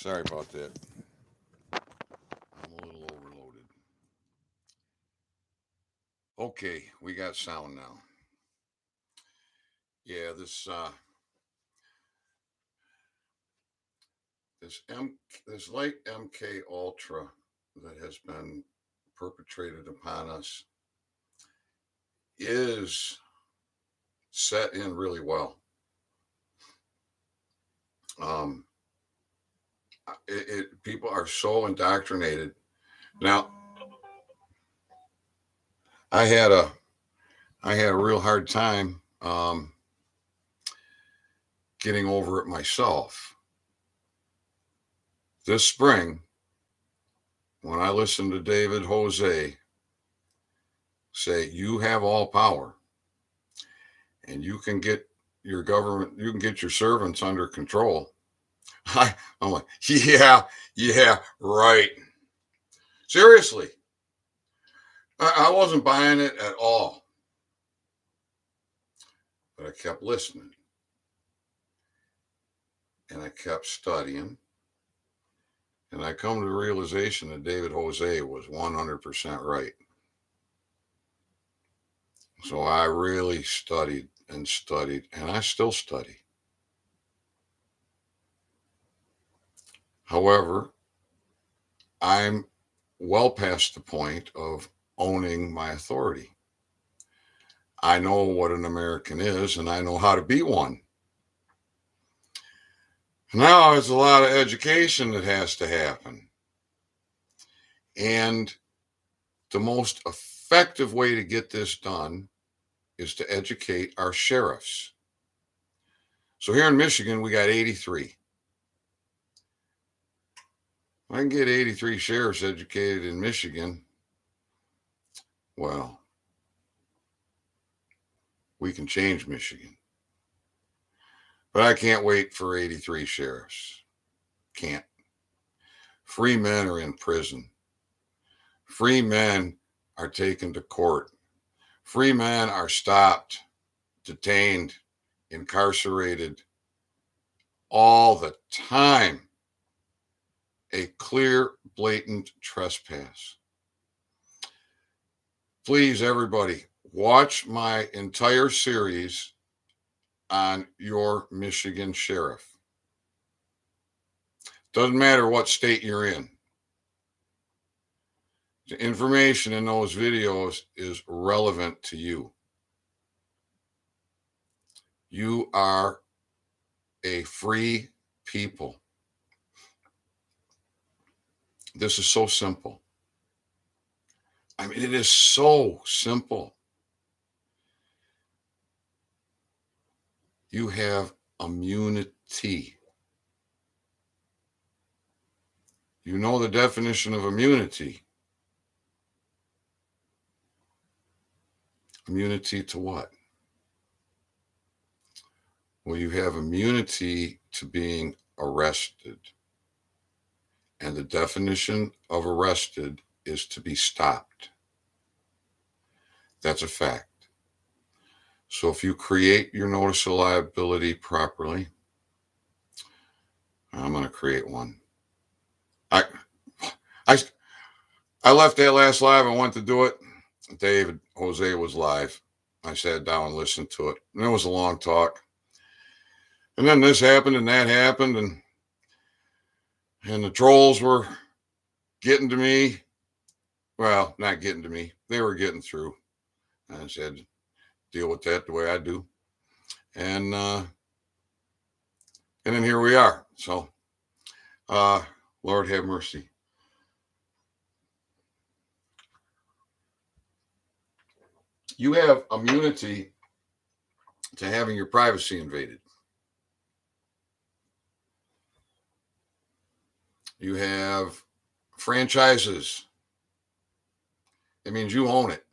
Sorry about that. I'm a little overloaded. Okay, we got sound now. Yeah, this M this light MK Ultra that has been perpetrated upon us is set in really well. Um, people are so indoctrinated. Now, I had a I had a real hard time getting over it myself. This spring, when I listened to David Jose say, "You have all power, and you can get your servants under control." I'm like, yeah, yeah, right. Seriously, I wasn't buying it at all, but I kept listening and I kept studying, and I come to the realization that David Jose was 100% right. So I really studied and studied, and I still study. However, I'm well past the point of owning my authority. I know what an American is, and I know how to be one. Now it's a lot of education that has to happen. And the most effective way to get this done is to educate our sheriffs. So here in Michigan, we got 83. If I can get 83 sheriffs educated in Michigan, well, we can change Michigan. But I can't wait for 83 sheriffs. Can't. Free men are in prison. Free men are taken to court. Free men are stopped, detained, incarcerated all the time. A clear, blatant trespass. Please, everybody, watch my entire series on your Michigan sheriff. Doesn't matter what state you're in. The information in those videos is relevant to you. You are a free people. This is so simple. I mean, it is so simple. You have immunity. You know the definition of immunity. Immunity to what? Well, you have immunity to being arrested. And the definition of arrested is to be stopped. That's a fact. So if you create your notice of liability properly, I'm going to create one. I, I, I left that last live. I went to do it. David Jose was live. I sat down and listened to it. And it was a long talk. And then this happened and that happened. And the trolls were getting to me. Well, not getting to me. They were getting through. I said, deal with that the way I do. And then here we are. So, Lord have mercy. You have immunity to having your privacy invaded. You have franchises. It means you own it.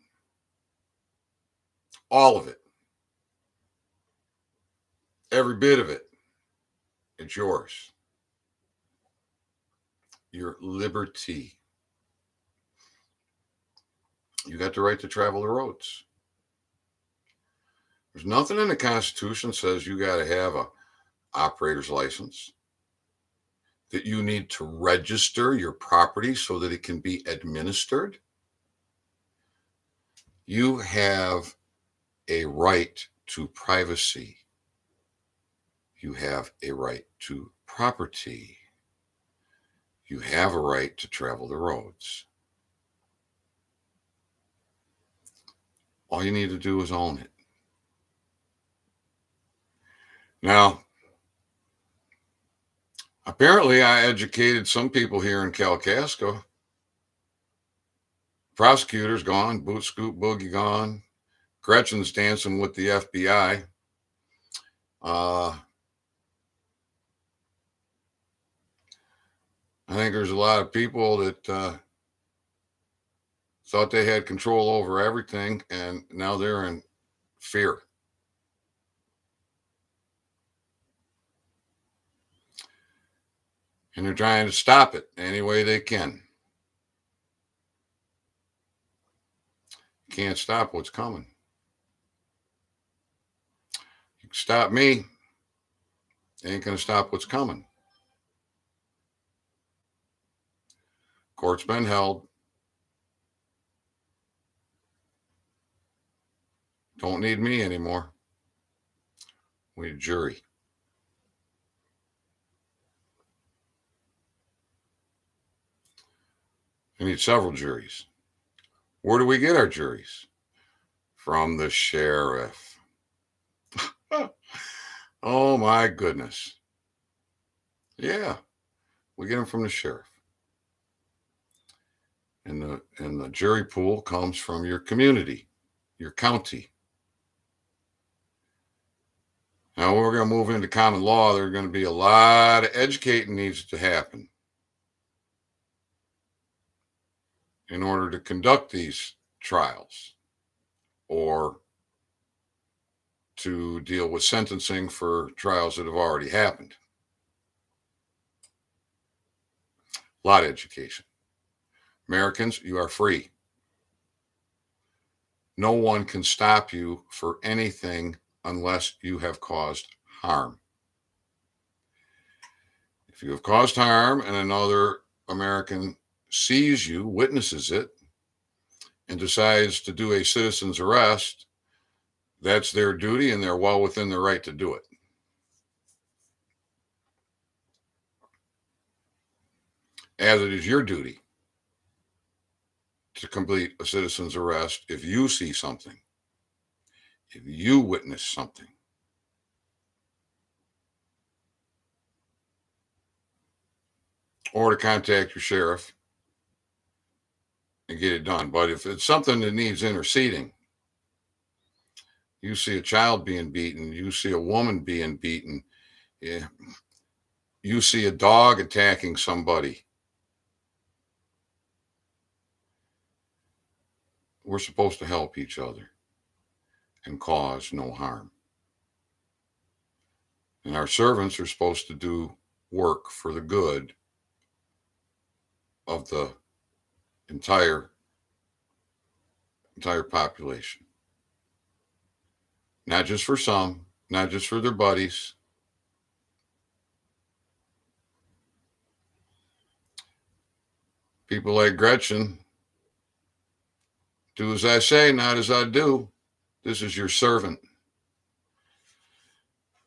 All of it. Every bit of it. It's yours. Your liberty. You got the right to travel the roads. There's nothing in the Constitution says you got to have a operator's license. that you need to register your property so that it can be administered. You have a right to privacy. You have a right to property. You have a right to travel the roads. All you need to do is own it. Now, apparently, I educated some people here in Kalkaska. Prosecutor's gone, boot scoop boogie gone. Gretchen's dancing with the FBI. I think there's a lot of people that thought they had control over everything, and now they're in fear. And they're trying to stop it any way they can. Can't stop what's coming. You can stop me, ain't going to stop what's coming. Court's been held. Don't need me anymore. We need a jury. We need several juries. Where do we get our juries? From the sheriff. Oh my goodness. Yeah, we get them from the sheriff. And the jury pool comes from your community, your county. Now we're going to move into common law. There's going to be a lot of educating needs to happen in order to conduct these trials or to deal with sentencing for trials that have already happened. A lot of education. Americans, you are free. No one can stop you for anything unless you have caused harm. If you have caused harm and another American sees you, witnesses it, and decides to do a citizen's arrest, that's their duty and they're well within their right to do it. As it is your duty to complete a citizen's arrest if you see something, if you witness something. Or to contact your sheriff and get it done. But if it's something that needs interceding, you see a child being beaten, you see a woman being beaten, yeah, you see a dog attacking somebody, we're supposed to help each other and cause no harm. And our servants are supposed to do work for the good of the entire population. Not just for some, not just for their buddies. People like Gretchen, do as I say, not as I do. This is your servant.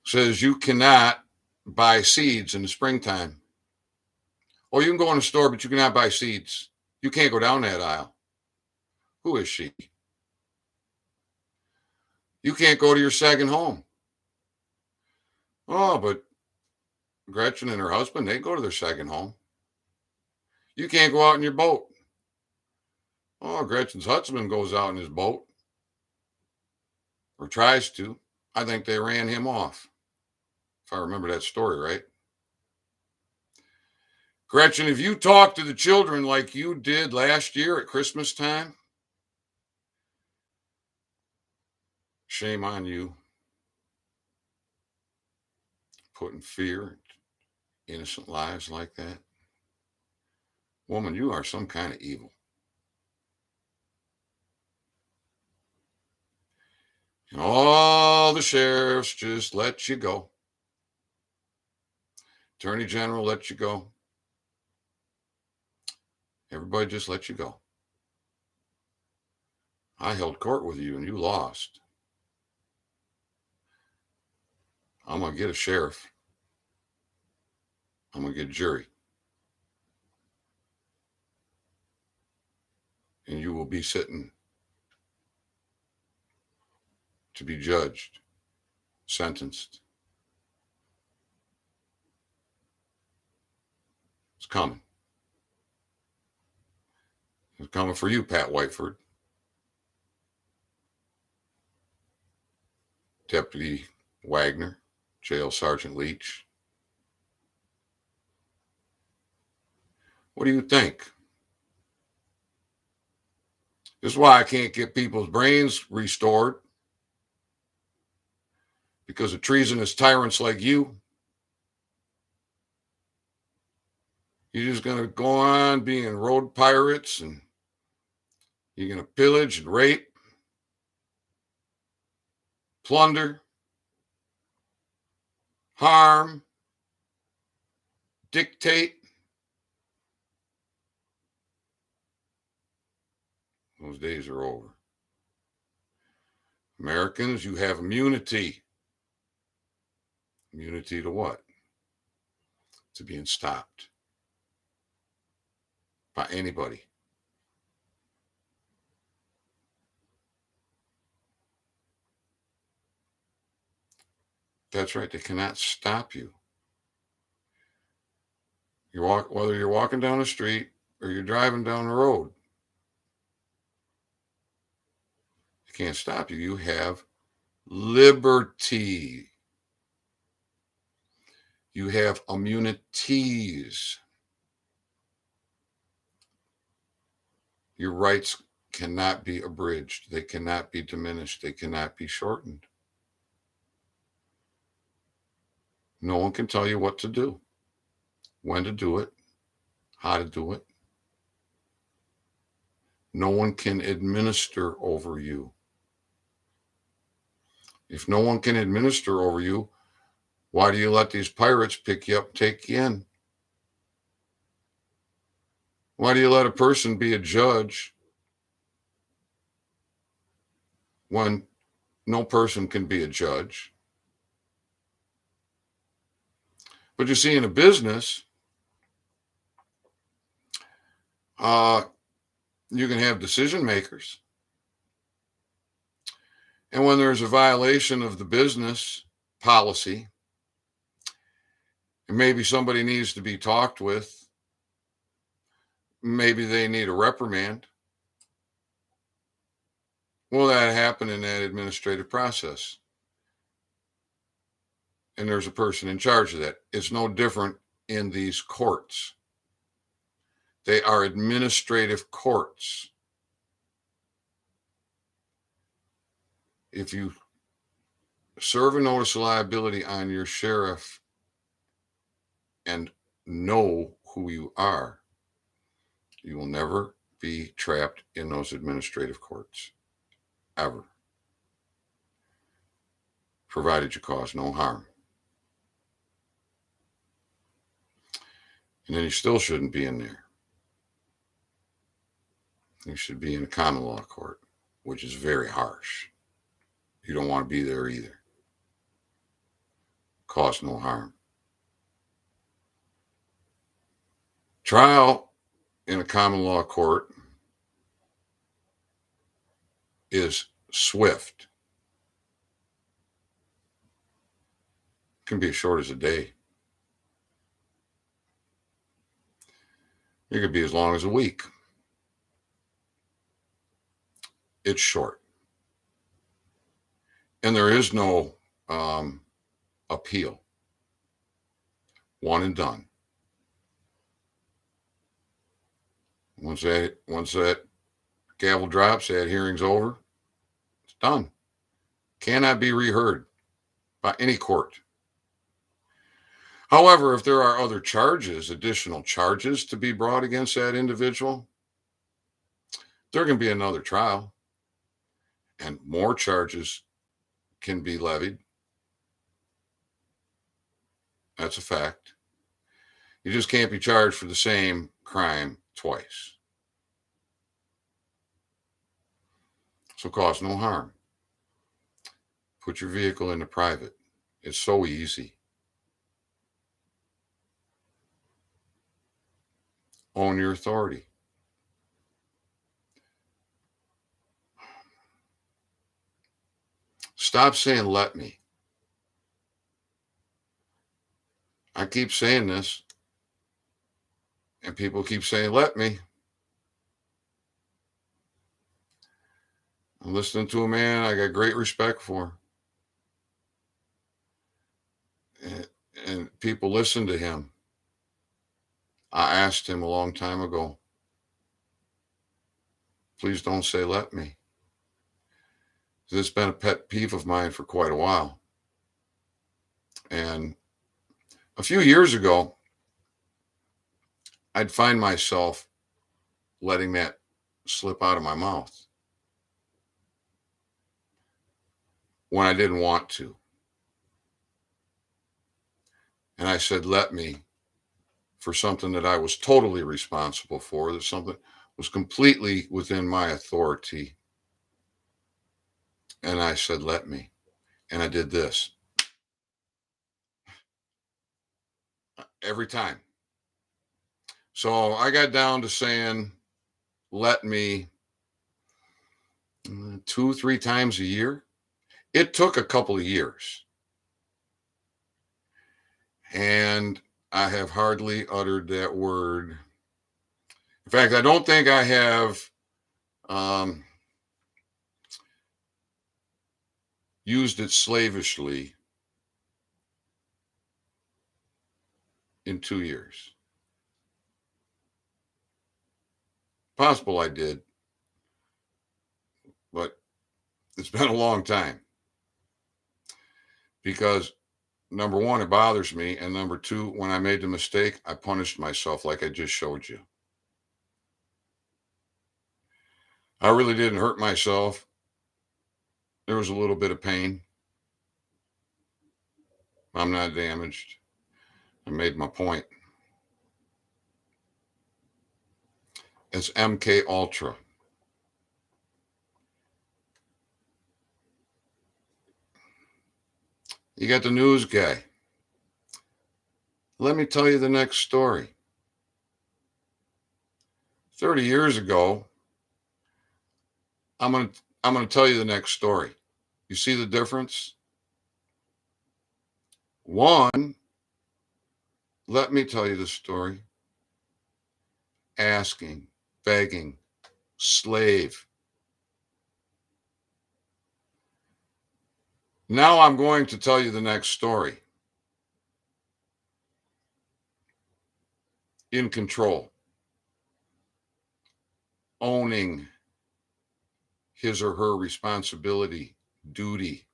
Says you cannot buy seeds in the springtime. Or you can go in a store, but you cannot buy seeds. You can't go down that aisle. Who is she? You can't go to your second home. Oh, but Gretchen and her husband, they go to their second home. You can't go out in your boat. Oh, Gretchen's husband goes out in his boat or tries to. I think they ran him off, if I remember that story right. Gretchen, if you talk to the children like you did last year at Christmas time, shame on you. Putting fear in innocent lives like that. Woman, you are some kind of evil. And all the sheriffs just let you go. Attorney General let you go. Everybody just let you go. I held court with you and you lost. I'm going to get a sheriff. I'm going to get a jury. And you will be sitting to be judged, sentenced. It's coming. It's coming for you, Pat Whiteford. Deputy Wagner, Jail Sergeant Leach. What do you think? This is why I can't get people's brains restored. Because of treasonous tyrants like you. You're just going to go on being road pirates and you're going to pillage and rape, plunder, harm, dictate. Those days are over. Americans, you have immunity. Immunity to what? To being stopped by anybody. That's right. They cannot stop you. Whether you're walking down the street or you're driving down the road. They can't stop you. You have liberty. You have immunities. Your rights cannot be abridged. They cannot be diminished. They cannot be shortened. No one can tell you what to do, when to do it, how to do it. No one can administer over you. If no one can administer over you, why do you let these pirates pick you up and take you in? Why do you let a person be a judge when no person can be a judge? But you see, in a business, you can have decision makers. And when there's a violation of the business policy, and maybe somebody needs to be talked with, maybe they need a reprimand. Will that happen in that administrative process? And there's a person in charge of that. It's no different in these courts. They are administrative courts. If you serve a notice of liability on your sheriff and know who you are, you will never be trapped in those administrative courts, ever, provided you cause no harm. And then you still shouldn't be in there. You should be in a common law court, which is very harsh. You don't want to be there either. Cause no harm. Trial in a common law court is swift. It can be as short as a day. It could be as long as a week. It's short. And there is no appeal. One and done. Once that gavel drops, that hearing's over, it's done. Cannot be reheard by any court. However, if there are other charges, additional charges to be brought against that individual, there can be another trial and more charges can be levied. That's a fact. You just can't be charged for the same crime twice. So cause no harm. Put your vehicle into private. It's so easy. Own your authority. Stop saying, let me. I keep saying this, and people keep saying, let me. I'm listening to a man I got great respect for. And people listen to him. I asked him a long time ago, please don't say, let me. This has been a pet peeve of mine for quite a while. And a few years ago, I'd find myself letting that slip out of my mouth when I didn't want to. And I said, let me, for something that I was totally responsible for, that something was completely within my authority. And I said, let me. And I did this every time. So I got down to saying, let me 2-3 times a year. It took a couple of years. And I have hardly uttered that word. In fact, I don't think I have used it slavishly in 2 years. Possible I did, but it's been a long time. Because number one, it bothers me. And number two, when I made the mistake, I punished myself like I just showed you. I really didn't hurt myself. There was a little bit of pain. I'm not damaged. I made my point. It's MK Ultra. You got the news guy. Let me tell you the next story. 30 years ago, I'm going to tell you the next story. You see the difference? One, let me tell you the story. Asking, begging, slave. Now I'm going to tell you the next story. In control. Owning his or her responsibility, duty.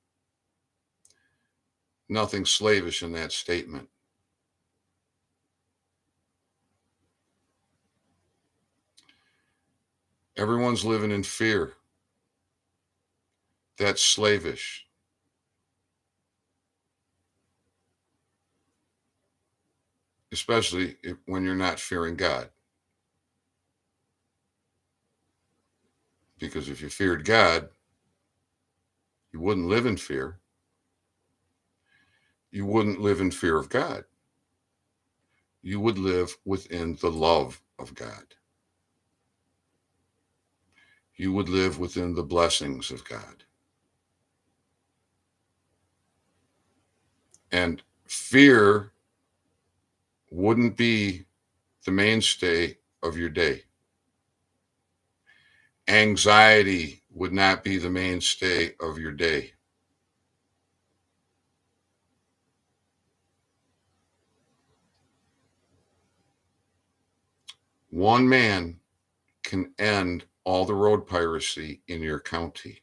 Nothing slavish in that statement. Everyone's living in fear. That's slavish. Especially when you're not fearing God. Because if you feared God, you wouldn't live in fear. You wouldn't live in fear of God. You would live within the love of God. You would live within the blessings of God. And fear wouldn't be the mainstay of your day. Anxiety would not be the mainstay of your day. One man can end all the road piracy in your county.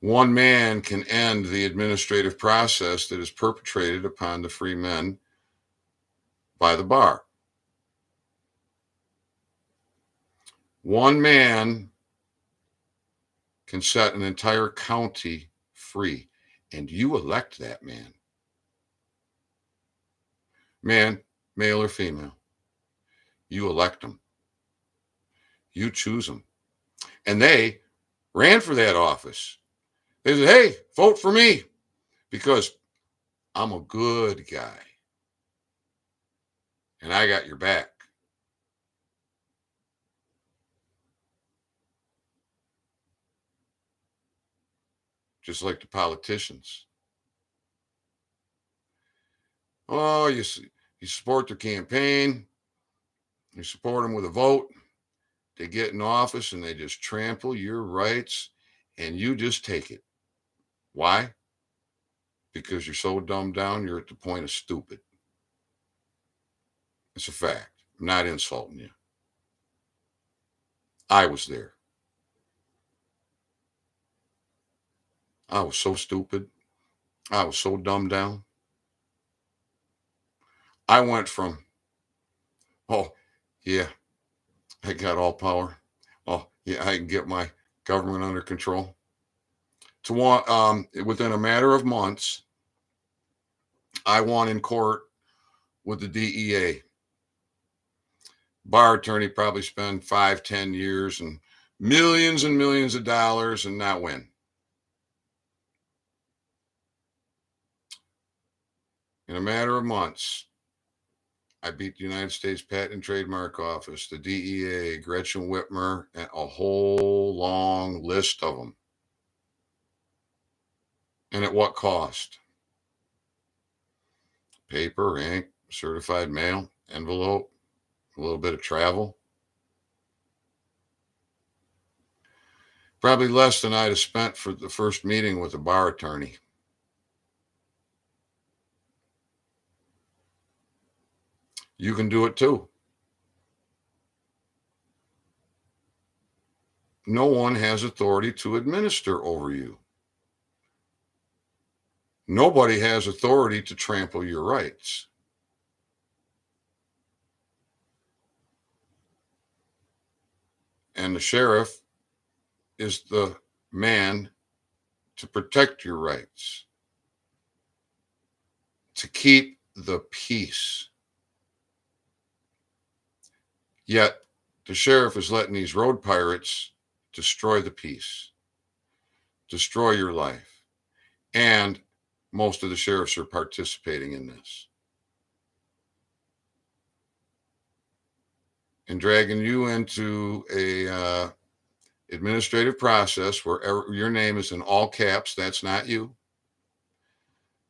One man can end the administrative process that is perpetrated upon the free men by the bar. One man can set an entire county free, and you elect that man. Man, male or female, you elect him. You choose them. And they ran for that office. They said, hey, vote for me because I'm a good guy and I got your back. Just like the politicians. Oh, you support their campaign, you support them with a vote. They get in office and they just trample your rights and you just take it. Why? Because you're so dumbed down, you're at the point of stupid. It's a fact. I'm not insulting you. I was there. I was so stupid. I was so dumbed down. I went from, oh, yeah, I got all power. Oh, yeah, I can get my government under control. To want, within a matter of months, I won in court with the DEA. Bar attorney probably spend 5, 10 years and millions of dollars and not win. In a matter of months, I beat the United States Patent and Trademark Office, the DEA, Gretchen Whitmer, and a whole long list of them. And at what cost? Paper, ink, certified mail, envelope, a little bit of travel. Probably less than I'd have spent for the first meeting with a bar attorney. You can do it too. No one has authority to administer over you. Nobody has authority to trample your rights. And the sheriff is the man to protect your rights, to keep the peace. Yet the sheriff is letting these road pirates destroy the peace, destroy your life. And most of the sheriffs are participating in this and dragging you into a administrative process where your name is in all caps. That's not you.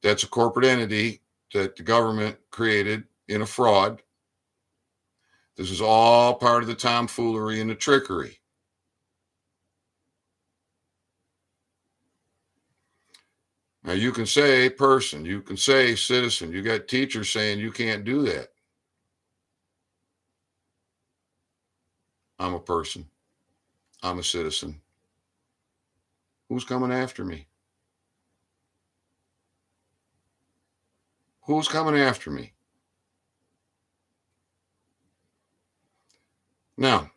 That's a corporate entity that the government created in a fraud. This is all part of the tomfoolery and the trickery. Now, you can say person, you can say citizen, you got teachers saying you can't do that. I'm a person, I'm a citizen. Who's coming after me? Who's coming after me? Now,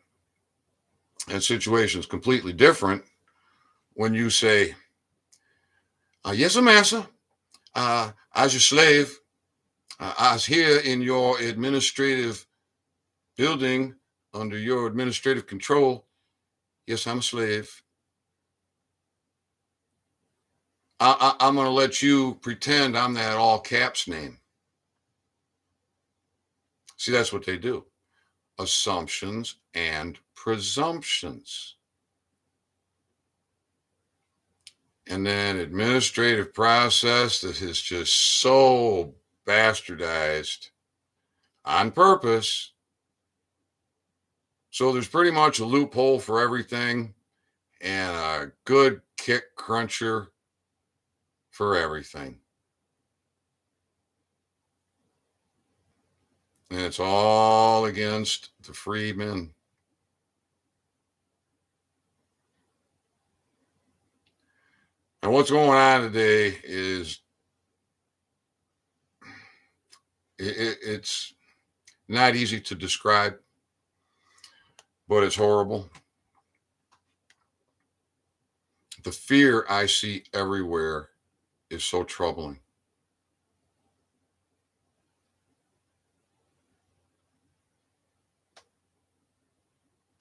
that situation is completely different when you say, yes, massa, as your slave, I was here in your administrative building under your administrative control. Yes, I'm a slave. I'm going to let you pretend I'm that all caps name. See, that's what they do. Assumptions and presumptions. And then administrative process that is just so bastardized on purpose. So there's pretty much a loophole for everything and a good kick cruncher for everything. And it's all against the free men. And what's going on today is it's not easy to describe, but it's horrible. The fear I see everywhere is so troubling.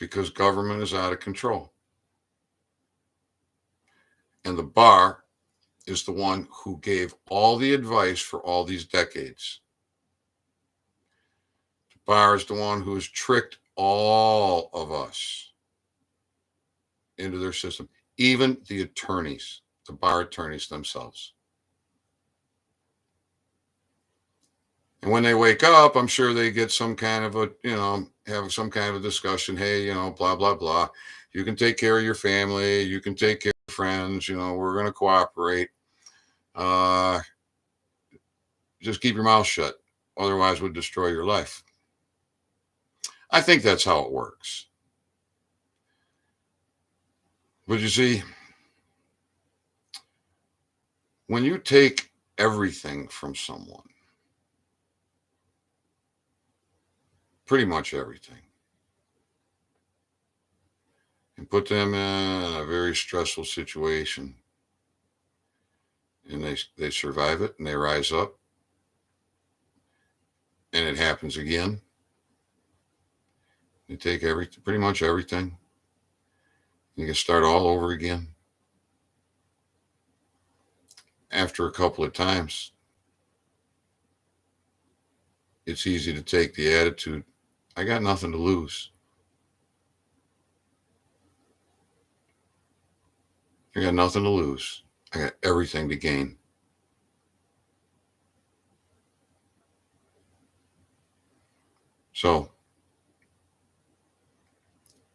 because government is out of control. And the bar is the one who gave all the advice for all these decades. The bar is the one who has tricked all of us into their system, even the attorneys, the bar attorneys themselves. And when they wake up, I'm sure they get some kind of a, have some kind of a discussion. Hey, blah, blah, blah. You can take care of your family. You can take care of your friends. We're going to cooperate. Just keep your mouth shut. Otherwise, we'll destroy your life. I think that's how it works. But you see, when you take everything from someone, pretty much everything, and put them in a very stressful situation, and they survive it and they rise up, and it happens again. You take everything, pretty much everything. You can start all over again. After a couple of times, it's easy to take the attitude, I got nothing to lose. I got nothing to lose. I got everything to gain. So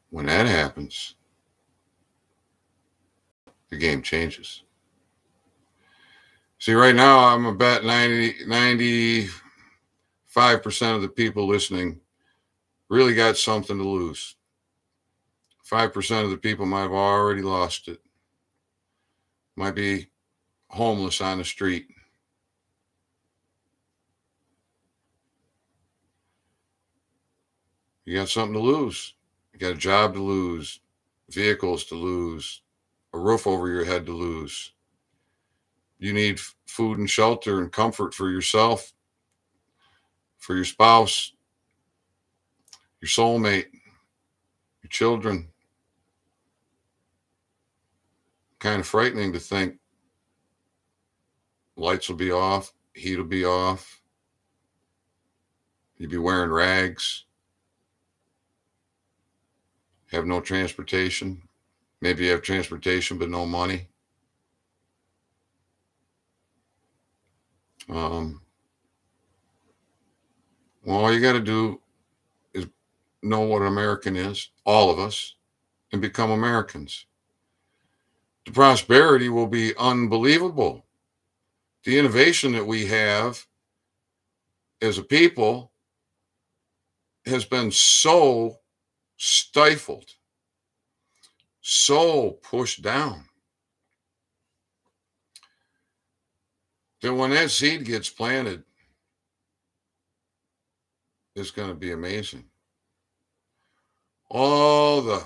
when that happens, the game changes. See, right now, I'm about 95% of the people listening really got something to lose. 5% of the people might have already lost it. Might be homeless on the street. You got something to lose. You got a job to lose, vehicles to lose, a roof over your head to lose. You need food and shelter and comfort for yourself, for your spouse, your soulmate, your children. Kind of frightening to think lights will be off, heat will be off, you'll be wearing rags, have no transportation. Maybe you have transportation but no money. Well, all you got to do is know what an American is, all of us, and become Americans. The prosperity will be unbelievable. The innovation that we have as a people has been so stifled, so pushed down, that when that seed gets planted, it's going to be amazing. All the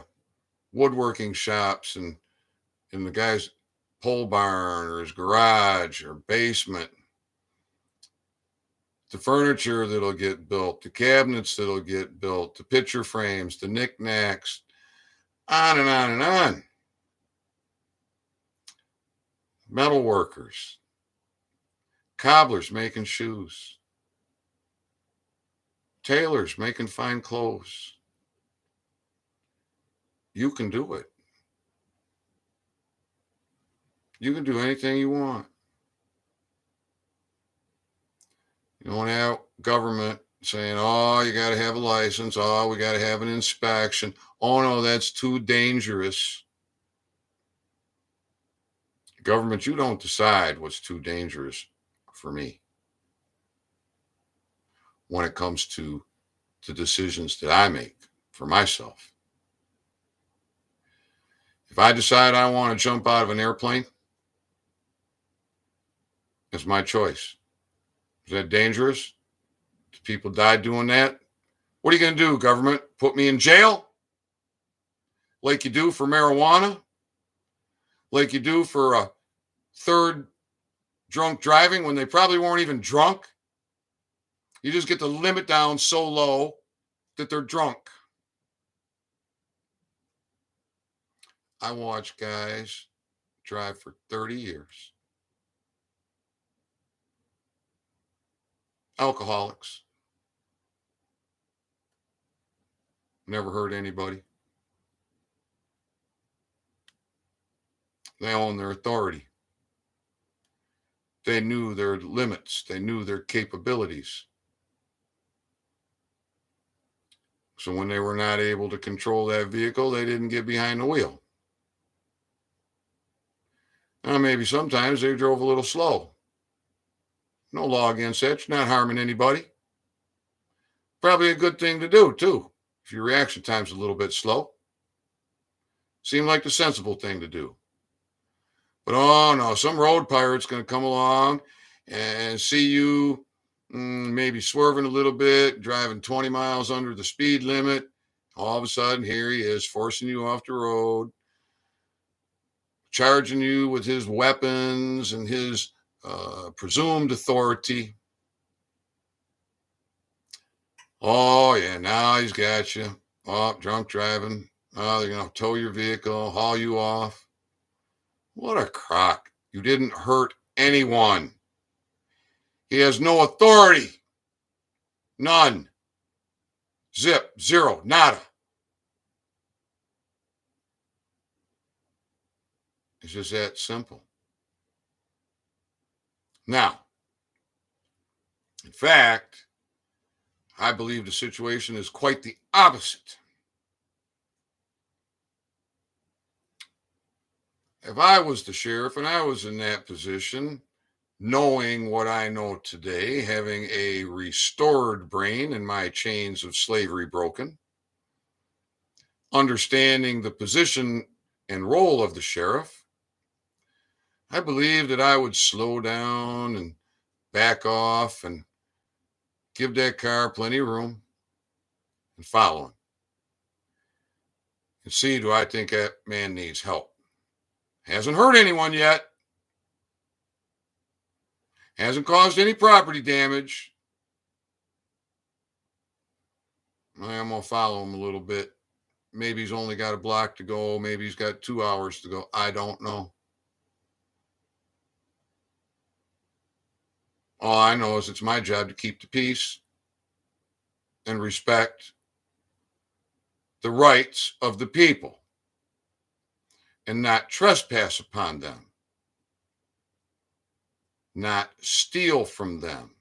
woodworking shops and the guy's pole barn or his garage or basement, the furniture that'll get built, the cabinets that'll get built, the picture frames, the knickknacks, on and on and on. Metal workers, cobblers making shoes, tailors making fine clothes. You can do it. You can do anything you want. You don't have government saying, oh, you got to have a license. Oh, we got to have an inspection. Oh, no, that's too dangerous. Government, you don't decide what's too dangerous for me when it comes to the decisions that I make for myself. If I decide I want to jump out of an airplane, it's my choice. Is that dangerous? Do people die doing that? What are you going to do, government? Put me in jail? Like you do for marijuana? Like you do for a third drunk driving when they probably weren't even drunk? You just get the limit down so low that they're drunk. I watch guys drive for 30 years, alcoholics, never hurt anybody. They own their authority. They knew their limits. They knew their capabilities. So when they were not able to control that vehicle, they didn't get behind the wheel. Now, maybe sometimes they drove a little slow. No law against that. You're not harming anybody. Probably a good thing to do, too, if your reaction time's a little bit slow. Seemed like the sensible thing to do. But oh no, some road pirate's going to come along and see you maybe swerving a little bit, driving 20 miles under the speed limit. All of a sudden, here he is forcing you off the road, charging you with his weapons and his presumed authority. Oh, yeah, now he's got you. Oh, drunk driving. Oh, they're going to tow your vehicle, haul you off. What a crock. You didn't hurt anyone. He has no authority. None. Zip. Zero. Nada. It's just that simple. Now, in fact, I believe the situation is quite the opposite. If I was the sheriff and I was in that position, knowing what I know today, having a restored brain and my chains of slavery broken, understanding the position and role of the sheriff, I believe that I would slow down and back off and give that car plenty of room and follow him and see, do I think that man needs help? Hasn't hurt anyone yet. Hasn't caused any property damage. I'm going to follow him a little bit. Maybe he's only got a block to go. Maybe he's got 2 hours to go. I don't know. All I know is it's my job to keep the peace and respect the rights of the people and not trespass upon them, not steal from them,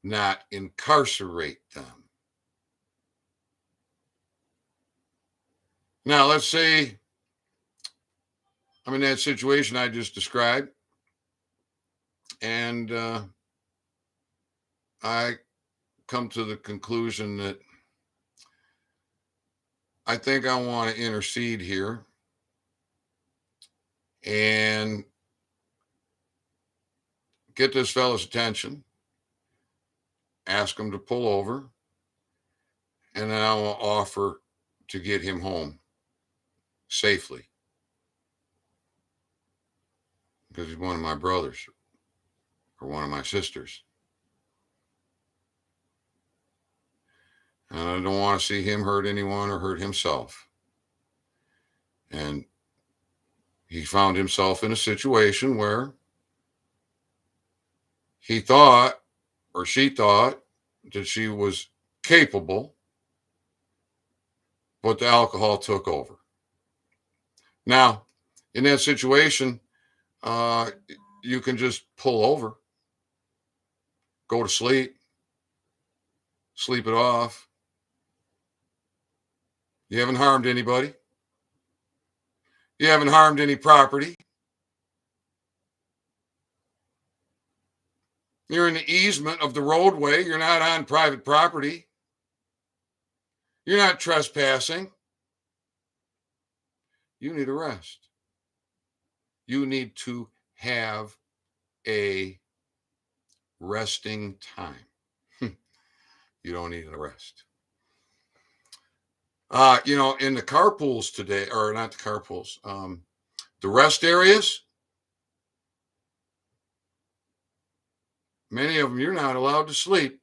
not incarcerate them. Now, let's say I'm in that situation I just described, and I come to the conclusion that I think I want to intercede here and get this fellow's attention, ask him to pull over, and then I will offer to get him home safely because he's one of my brothers or one of my sisters. And I don't want to see him hurt anyone or hurt himself. And he found himself in a situation where he thought, or she thought, that she was capable, but the alcohol took over. Now, in that situation, you can just pull over, go to sleep, sleep it off. You haven't harmed anybody. You haven't harmed any property. You're in the easement of the roadway. You're not on private property. You're not trespassing. You need a rest. You need to have a resting time. You don't need a rest. In the carpools today, or not the carpools, the rest areas, many of them, you're not allowed to sleep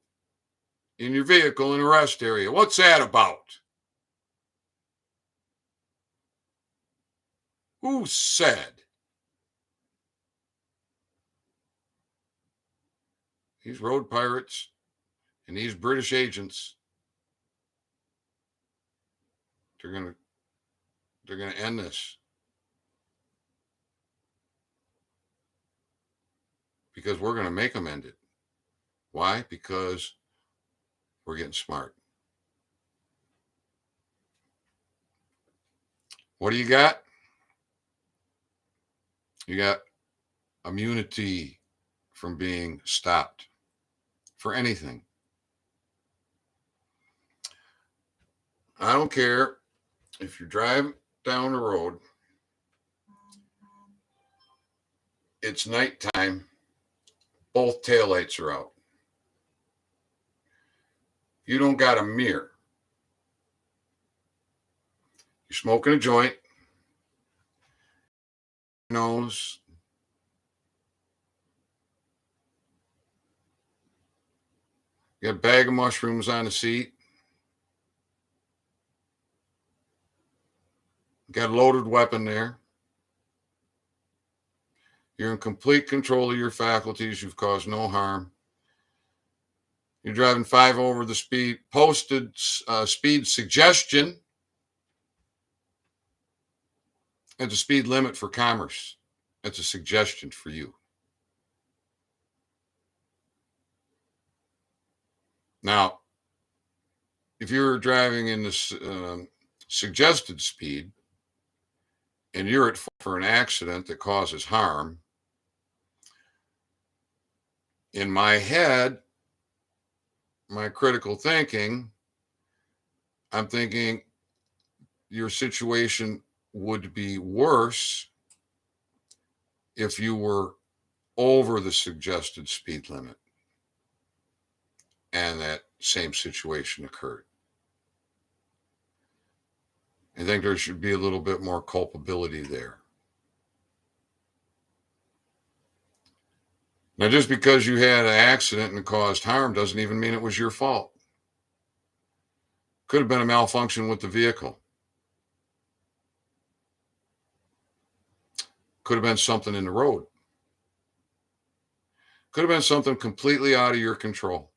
in your vehicle in a rest area. What's that about? Who said these road pirates and these British agents, they're gonna end this? Because we're gonna make them end it. Why? Because we're getting smart. What do you got? You got immunity from being stopped for anything. I don't care if you're driving down the road, it's nighttime, both taillights are out. You don't got a mirror. You're smoking a joint, nose. You got a bag of mushrooms on the seat. You got a loaded weapon there. You're in complete control of your faculties. You've caused no harm. You're driving 5 over the speed, posted speed suggestion at the speed limit for commerce. That's a suggestion for you. Now, if you're driving in this suggested speed and you're at fault for an accident that causes harm, in my head, my critical thinking, I'm thinking your situation would be worse if you were over the suggested speed limit and that same situation occurred. I think there should be a little bit more culpability there. Now, just because you had an accident and caused harm doesn't even mean it was your fault. Could have been a malfunction with the vehicle. Could have been something in the road. Could have been something completely out of your control.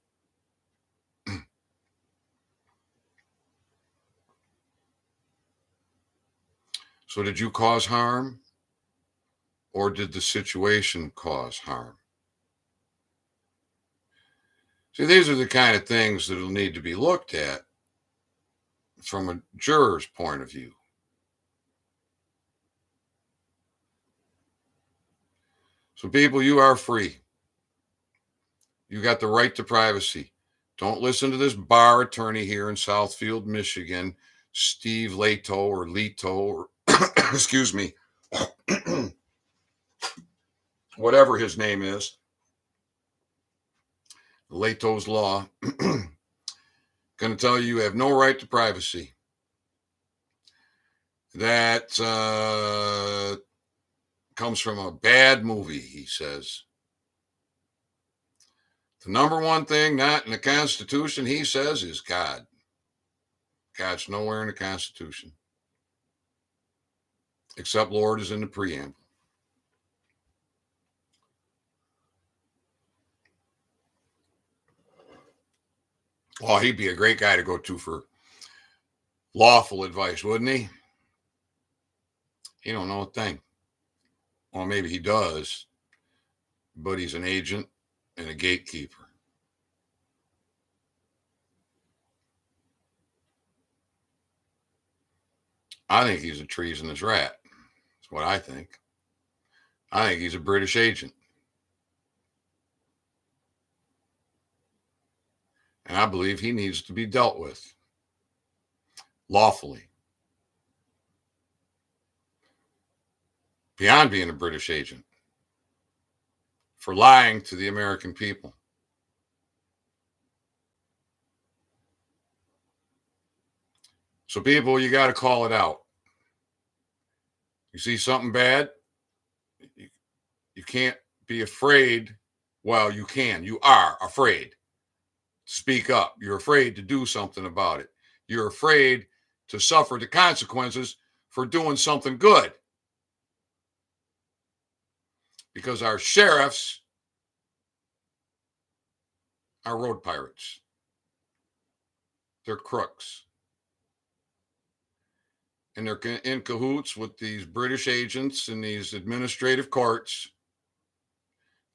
So did you cause harm, or did the situation cause harm? See, these are the kind of things that will need to be looked at from a juror's point of view. So people, you are free. You got the right to privacy. Don't listen to this bar attorney here in Southfield, Michigan, Steve Leto or Leto, or excuse me, whatever his name is, Leto's Law, going to tell you have no right to privacy. That comes from a bad movie, he says. The number one thing not in the Constitution, he says, is God. God's nowhere in the Constitution. Except Lord is in the preamble. Oh, he'd be a great guy to go to for lawful advice, wouldn't he? He don't know a thing. Well, maybe he does, but he's an agent and a gatekeeper. I think he's a treasonous rat. That's what I think. I think he's a British agent. And I believe he needs to be dealt with lawfully. Beyond being a British agent, for lying to the American people. So people, you got to call it out. You see something bad, you can't be afraid. Well, you can. You are afraid to speak up. You're afraid to do something about it. You're afraid to suffer the consequences for doing something good. because our sheriffs are road pirates. They're crooks. And they're in cahoots with these British agents in these administrative courts.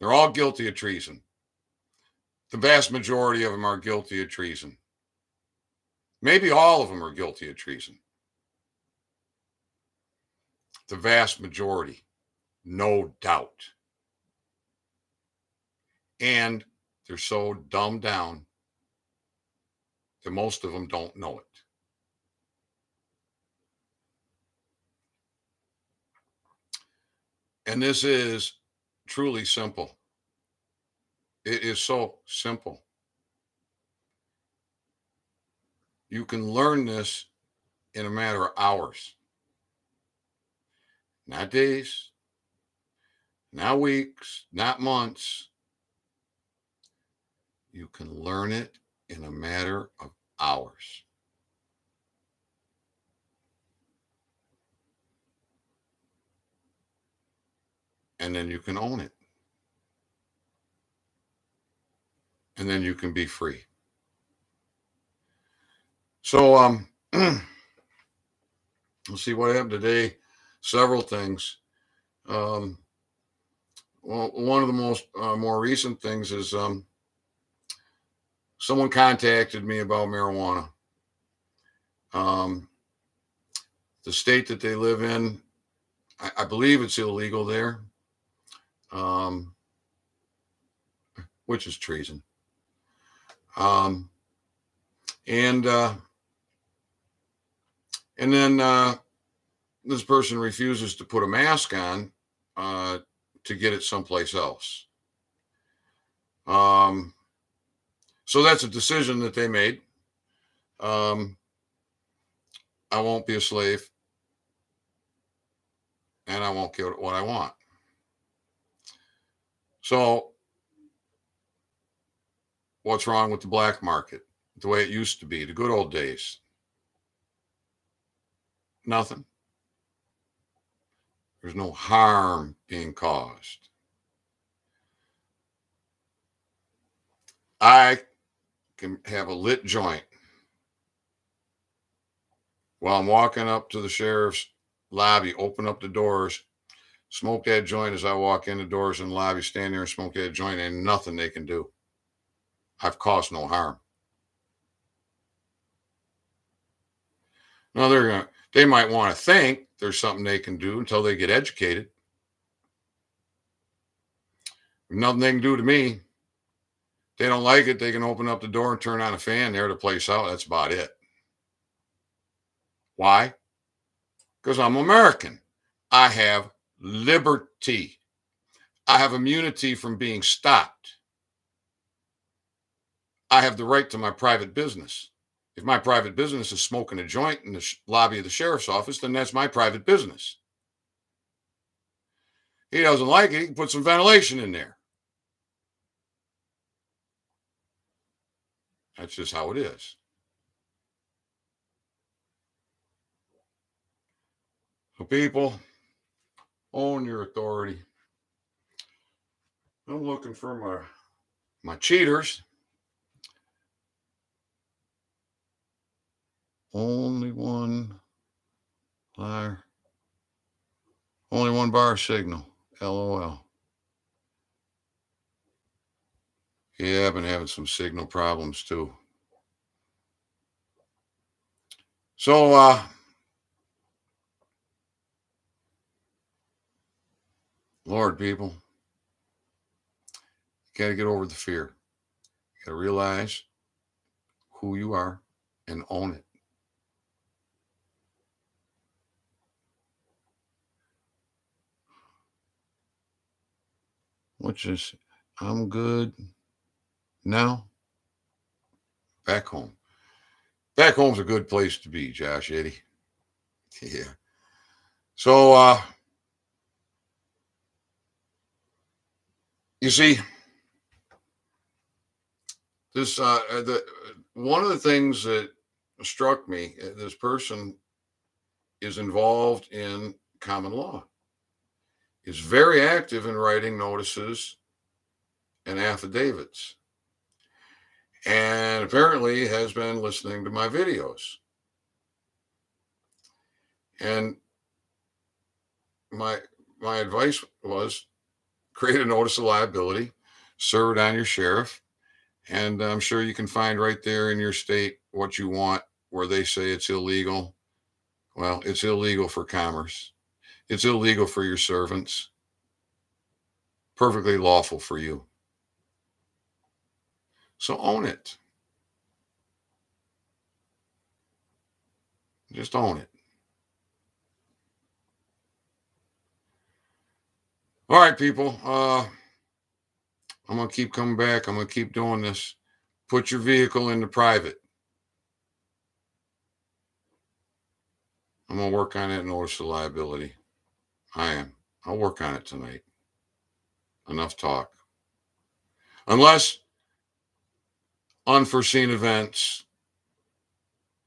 They're all guilty of treason. The vast majority of them are guilty of treason. Maybe all of them are guilty of treason. The vast majority, no doubt. And they're so dumbed down that most of them don't know it. And this is truly simple. It is so simple. You can learn this in a matter of hours, not days, not weeks, not months. You can learn it in a matter of hours. And then you can own it. And then you can be free. So let's see what happened today. Several things. Well, one of the most more recent things is someone contacted me about marijuana. The state that they live in, I believe it's illegal there, which is treason. And then this person refuses to put a mask on to get it someplace else. So that's a decision that they made. I won't be a slave, and I won't get what I want. So what's wrong with the black market? The way it used to be, the good old days? Nothing. There's no harm being caused. I can have a lit joint while I'm walking up to the sheriff's lobby, open up the doors, smoke that joint as I walk in the doors in the lobby, stand there and smoke that joint, and nothing they can do. I've caused no harm. Now they might want to think there's something they can do until they get educated. Nothing they can do to me. If they don't like it, they can open up the door and turn on a fan, air the place out. That's about it. Why? Because I'm American. I have liberty. I have immunity from being stopped. I have the right to my private business. If my private business is smoking a joint in the lobby of the sheriff's office, then that's my private business. He doesn't like it, he can put some ventilation in there. That's just how it is. So people, own your authority. I'm looking for my cheaters. Only one liar. Only one bar signal. LOL. Yeah, I've been having some signal problems too. So Lord, people, you gotta get over the fear. You gotta realize who you are and own it. Which is, I'm good now. Back home. Back home's a good place to be, Josh Eddie. Yeah. So you see, this one of the things that struck me, this person is involved in common law. is very active in writing notices and affidavits, and apparently has been listening to my videos. And my advice was create a notice of liability, serve it on your sheriff, and I'm sure you can find right there in your state what you want. Where they say it's illegal, well, it's illegal for commerce. It's illegal for your servants. Perfectly lawful for you. So own it. Just own it. All right, people. I'm going to keep coming back. I'm going to keep doing this. Put your vehicle into private. I'm going to work on that notice of liability. I am. I'll work on it tonight. Enough talk. Unless unforeseen events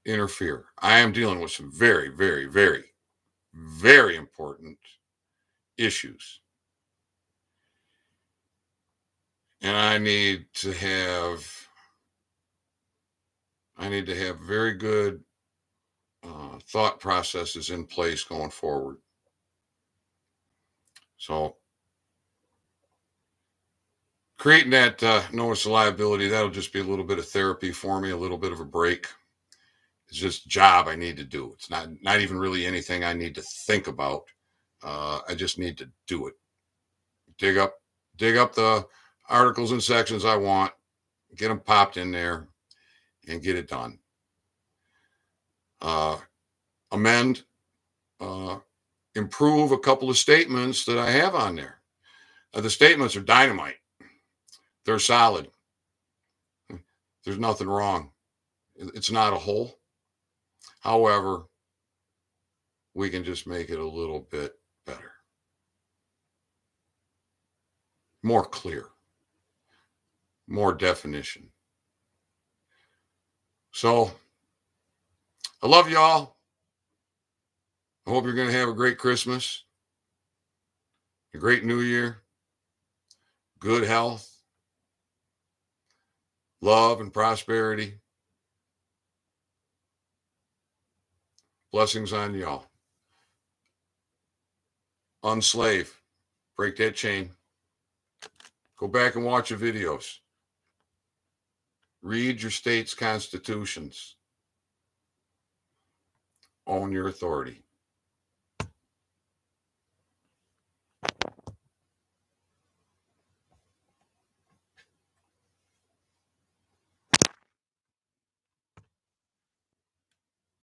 interfere. I am dealing with some very, very, very, very important issues. And I need to have very good thought processes in place going forward. So creating that notice of liability, that'll just be a little bit of therapy for me, a little bit of a break. It's just a job I need to do. It's not even really anything I need to think about. I just need to do it. Dig up the articles and sections I want, get them popped in there, and get it done. Amend, improve a couple of statements that I have on there. The statements are dynamite. They're solid. There's nothing wrong. It's not a whole. However, we can just make it a little bit better, more clear, more definition. So I love y'all. I hope you're going to have a great Christmas, a great New Year, good health, love, and prosperity. Blessings on y'all. Unslave. Break that chain. Go back and watch your videos. Read your state's constitutions. Own your authority.